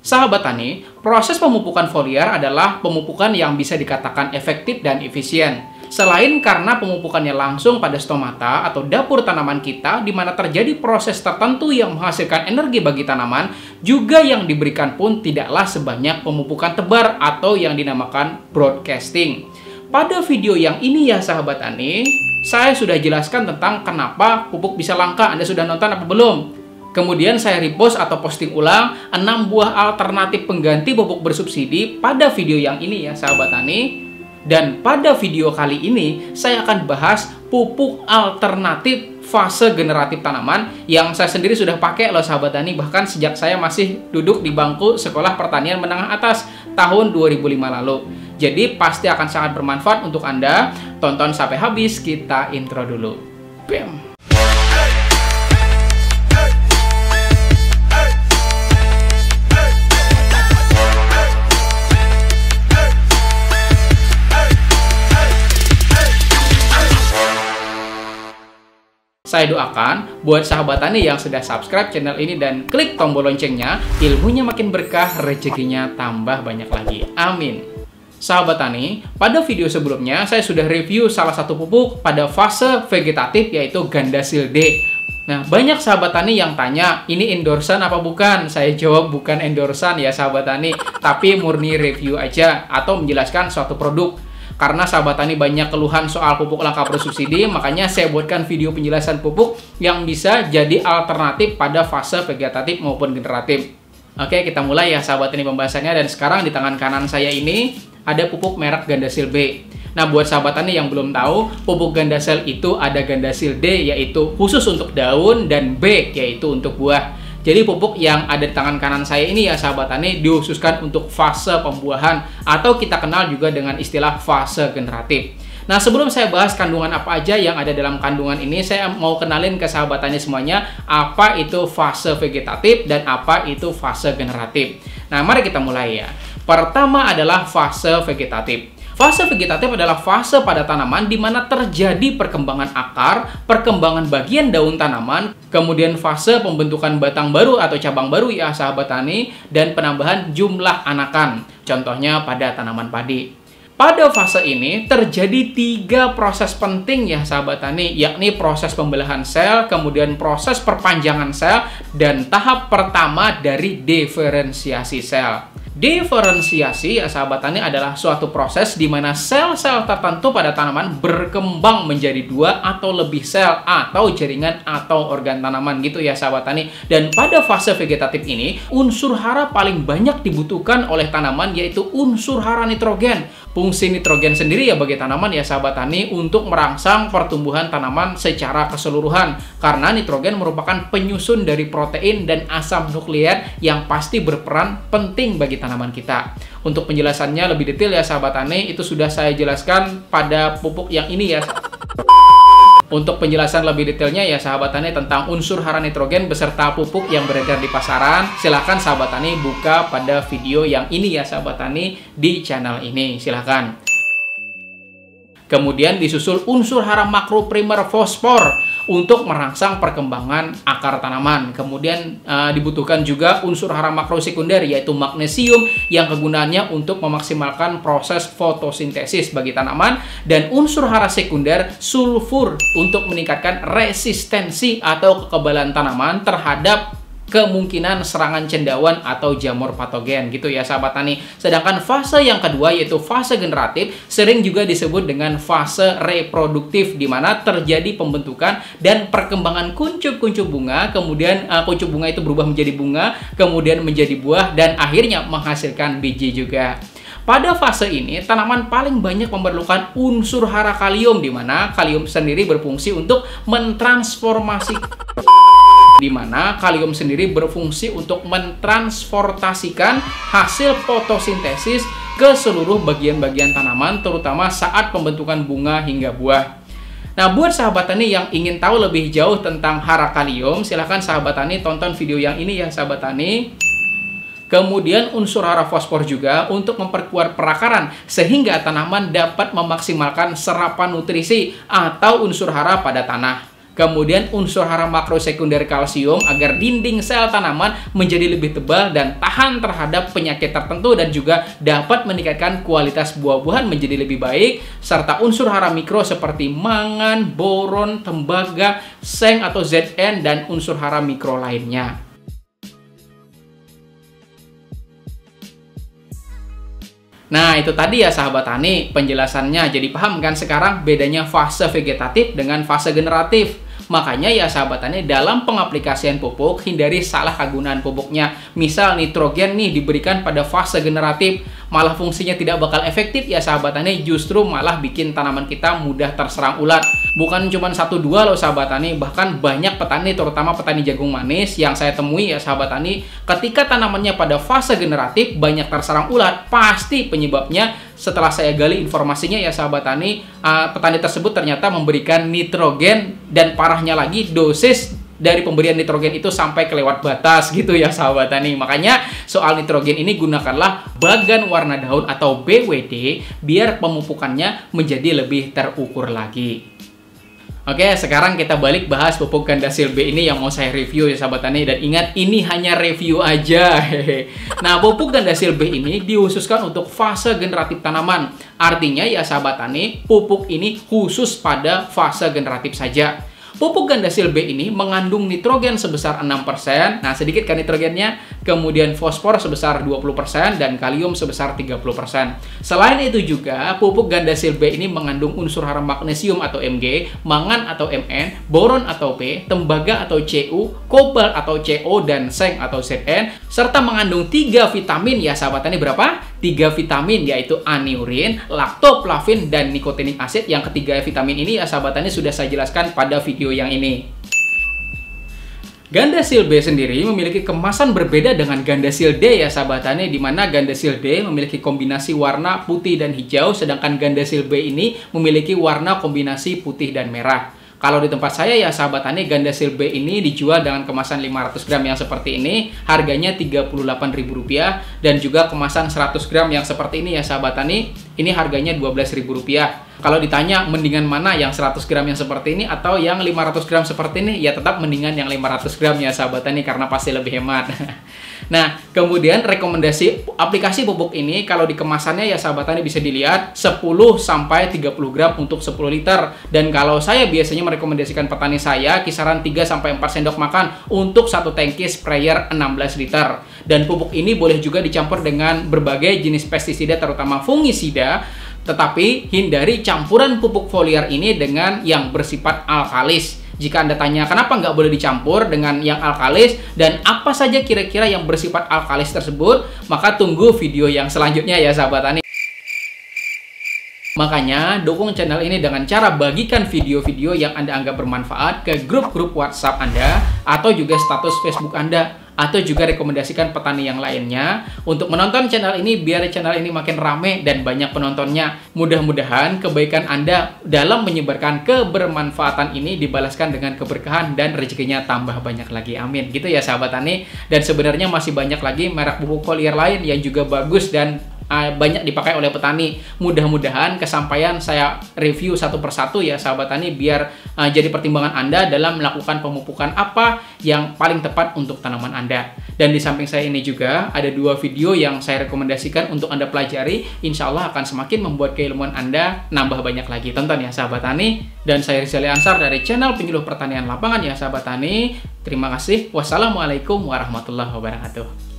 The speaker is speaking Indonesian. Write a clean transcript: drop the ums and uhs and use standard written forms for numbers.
Sahabat tani, proses pemupukan foliar adalah pemupukan yang bisa dikatakan efektif dan efisien. Selain karena pemupukannya langsung pada stomata atau dapur tanaman kita, di mana terjadi proses tertentu yang menghasilkan energi bagi tanaman, juga yang diberikan pun tidaklah sebanyak pemupukan tebar atau yang dinamakan broadcasting. Pada video yang ini ya sahabat tani, saya sudah jelaskan tentang kenapa pupuk bisa langka. Anda sudah nonton apa belum? Kemudian saya repost atau posting ulang 6 buah alternatif pengganti pupuk bersubsidi pada video yang ini ya sahabat tani. Dan pada video kali ini saya akan bahas pupuk alternatif fase generatif tanaman yang saya sendiri sudah pakai loh sahabat tani, bahkan sejak saya masih duduk di bangku sekolah pertanian menengah atas tahun 2005 lalu. Jadi pasti akan sangat bermanfaat untuk Anda. Tonton sampai habis, kita intro dulu. Bam. Saya doakan buat sahabat tani yang sudah subscribe channel ini dan klik tombol loncengnya, ilmunya makin berkah, rezekinya tambah banyak lagi. Amin. Sahabat tani, pada video sebelumnya saya sudah review salah satu pupuk pada fase vegetatif yaitu Gandasil D. Nah, banyak sahabat tani yang tanya, ini endorsan apa bukan? Saya jawab bukan endorsan ya sahabat tani, tapi murni review aja atau menjelaskan suatu produk. Karena sahabat tani banyak keluhan soal pupuk langka bersubsidi, makanya saya buatkan video penjelasan pupuk yang bisa jadi alternatif pada fase vegetatif maupun generatif. Oke, kita mulai ya sahabat tani pembahasannya. Dan sekarang di tangan kanan saya ini ada pupuk merek Gandasil B. Nah, buat sahabat tani yang belum tahu, pupuk Gandasil itu ada Gandasil D yaitu khusus untuk daun dan B yaitu untuk buah. Jadi pupuk yang ada di tangan kanan saya ini ya sahabat tani dikhususkan untuk fase pembuahan atau kita kenal juga dengan istilah fase generatif. Nah, sebelum saya bahas kandungan apa aja yang ada dalam kandungan ini, saya mau kenalin ke sahabat tani semuanya apa itu fase vegetatif dan apa itu fase generatif. Nah, mari kita mulai ya. Pertama adalah fase vegetatif. Fase vegetatif adalah fase pada tanaman di mana terjadi perkembangan akar, perkembangan bagian daun tanaman, kemudian fase pembentukan batang baru atau cabang baru ya sahabat tani, dan penambahan jumlah anakan. Contohnya pada tanaman padi. Pada fase ini terjadi 3 proses penting ya sahabat tani, yakni proses pembelahan sel, kemudian proses perpanjangan sel, dan tahap pertama dari diferensiasi sel. Diferensiasi ya sahabat tani adalah suatu proses di mana sel-sel tertentu pada tanaman berkembang menjadi 2 atau lebih sel atau jaringan atau organ tanaman gitu ya sahabat tani. Dan pada fase vegetatif ini unsur hara paling banyak dibutuhkan oleh tanaman yaitu unsur hara nitrogen. Fungsi nitrogen sendiri ya bagi tanaman ya sahabat tani untuk merangsang pertumbuhan tanaman secara keseluruhan, karena nitrogen merupakan penyusun dari protein dan asam nukleat yang pasti berperan penting bagi tanaman kita. Untuk penjelasannya lebih detail ya sahabat tani, itu sudah saya jelaskan pada pupuk yang ini ya. Untuk penjelasan lebih detailnya ya sahabat tani tentang unsur hara nitrogen beserta pupuk yang beredar di pasaran, silahkan sahabat tani buka pada video yang ini ya sahabat tani di channel ini, silahkan. Kemudian disusul unsur hara makro primer fosfor untuk merangsang perkembangan akar tanaman. Kemudian dibutuhkan juga unsur hara makro sekunder yaitu magnesium yang kegunaannya untuk memaksimalkan proses fotosintesis bagi tanaman, dan unsur hara sekunder sulfur untuk meningkatkan resistensi atau kekebalan tanaman terhadap kemungkinan serangan cendawan atau jamur patogen gitu ya sahabat tani. Sedangkan fase yang kedua yaitu fase generatif sering juga disebut dengan fase reproduktif, di mana terjadi pembentukan dan perkembangan kuncup-kuncup bunga, kemudian kuncup bunga itu berubah menjadi bunga, kemudian menjadi buah, dan akhirnya menghasilkan biji juga. Pada fase ini, tanaman paling banyak memerlukan unsur hara kalium, di mana kalium sendiri berfungsi untuk mentransportasikan hasil fotosintesis ke seluruh bagian-bagian tanaman, terutama saat pembentukan bunga hingga buah. Nah, buat sahabat tani yang ingin tahu lebih jauh tentang hara kalium, silahkan sahabat tani tonton video yang ini ya sahabat tani. Kemudian unsur hara fosfor juga untuk memperkuat perakaran sehingga tanaman dapat memaksimalkan serapan nutrisi atau unsur hara pada tanah. Kemudian unsur hara makro sekunder kalsium agar dinding sel tanaman menjadi lebih tebal dan tahan terhadap penyakit tertentu dan juga dapat meningkatkan kualitas buah-buahan menjadi lebih baik, serta unsur hara mikro seperti mangan, boron, tembaga, seng atau Zn, dan unsur hara mikro lainnya. Nah, itu tadi ya sahabat tani penjelasannya. Jadi paham kan sekarang bedanya fase vegetatif dengan fase generatif. Makanya ya sahabat tani, dalam pengaplikasian pupuk hindari salah kegunaan pupuknya. Misal nitrogen nih diberikan pada fase generatif, malah fungsinya tidak bakal efektif ya sahabat tani, justru malah bikin tanaman kita mudah terserang ulat. Bukan cuma 1-2 loh sahabat tani, bahkan banyak petani, terutama petani jagung manis yang saya temui ya sahabat tani, ketika tanamannya pada fase generatif banyak terserang ulat, pasti penyebabnya setelah saya gali informasinya ya sahabat tani, petani tersebut ternyata memberikan nitrogen, dan parahnya lagi dosis dari pemberian nitrogen itu sampai kelewat batas gitu ya sahabat tani. Makanya soal nitrogen ini gunakanlah bagan warna daun atau BWD biar pemupukannya menjadi lebih terukur lagi. Oke, sekarang kita balik bahas pupuk Gandasil B ini yang mau saya review ya sahabat tani. Dan ingat, ini hanya review aja. Nah, pupuk Gandasil B ini dikhususkan untuk fase generatif tanaman. Artinya ya sahabat tani, pupuk ini khusus pada fase generatif saja. Pupuk Gandasil B ini mengandung nitrogen sebesar 6%, nah sedikit kan nitrogennya, kemudian fosfor sebesar 20%, dan kalium sebesar 30%. Selain itu juga, pupuk Gandasil B ini mengandung unsur hara magnesium atau Mg, mangan atau Mn, boron atau P, tembaga atau Cu, kobalt atau Co, dan seng atau Zn, serta mengandung 3 vitamin ya sahabat tani. Berapa? 3 vitamin, yaitu aniurin, laktoplavin, dan nikotinic acid. Yang ketiga vitamin ini ya sahabat tani sudah saya jelaskan pada video yang ini. Gandasil B sendiri memiliki kemasan berbeda dengan Gandasil D ya sahabat tani, di mana Gandasil D memiliki kombinasi warna putih dan hijau, sedangkan Gandasil B ini memiliki warna kombinasi putih dan merah. Kalau di tempat saya ya sahabat tani, Gandasil B ini dijual dengan kemasan 500 gram yang seperti ini, harganya Rp38.000, dan juga kemasan 100 gram yang seperti ini ya sahabat tani, ini harganya Rp12.000. Kalau ditanya mendingan mana, yang 100 gram yang seperti ini atau yang 500 gram seperti ini, ya tetap mendingan yang 500 gram ya sahabat tani, karena pasti lebih hemat. Nah, kemudian rekomendasi aplikasi pupuk ini kalau di kemasannya ya sahabat tani bisa dilihat 10-30 gram untuk 10 liter. Dan kalau saya biasanya merekomendasikan petani saya kisaran 3-4 sendok makan untuk satu tangki sprayer 16 liter. Dan pupuk ini boleh juga dicampur dengan berbagai jenis pestisida terutama fungisida. Tetapi hindari campuran pupuk foliar ini dengan yang bersifat alkalis. Jika Anda tanya kenapa nggak boleh dicampur dengan yang alkalis dan apa saja kira-kira yang bersifat alkalis tersebut, maka tunggu video yang selanjutnya ya sahabat tani. Makanya dukung channel ini dengan cara bagikan video-video yang Anda anggap bermanfaat ke grup-grup WhatsApp Anda atau juga status Facebook Anda, atau juga rekomendasikan petani yang lainnya untuk menonton channel ini biar channel ini makin rame dan banyak penontonnya. Mudah-mudahan kebaikan Anda dalam menyebarkan kebermanfaatan ini dibalaskan dengan keberkahan dan rezekinya tambah banyak lagi. Amin. Gitu ya sahabat tani. Dan sebenarnya masih banyak lagi merek pupuk foliar lain yang juga bagus dan banyak dipakai oleh petani. Mudah-mudahan kesampaian saya review satu persatu ya sahabat tani biar jadi pertimbangan Anda dalam melakukan pemupukan apa yang paling tepat untuk tanaman Anda. Dan di samping saya ini juga ada 2 video yang saya rekomendasikan untuk Anda pelajari. Insya Allah akan semakin membuat keilmuan Anda nambah banyak lagi. Tonton ya sahabat tani. Dan saya Rizali Ansar dari channel Penyuluh Pertanian Lapangan ya sahabat tani. Terima kasih. Wassalamualaikum warahmatullahi wabarakatuh.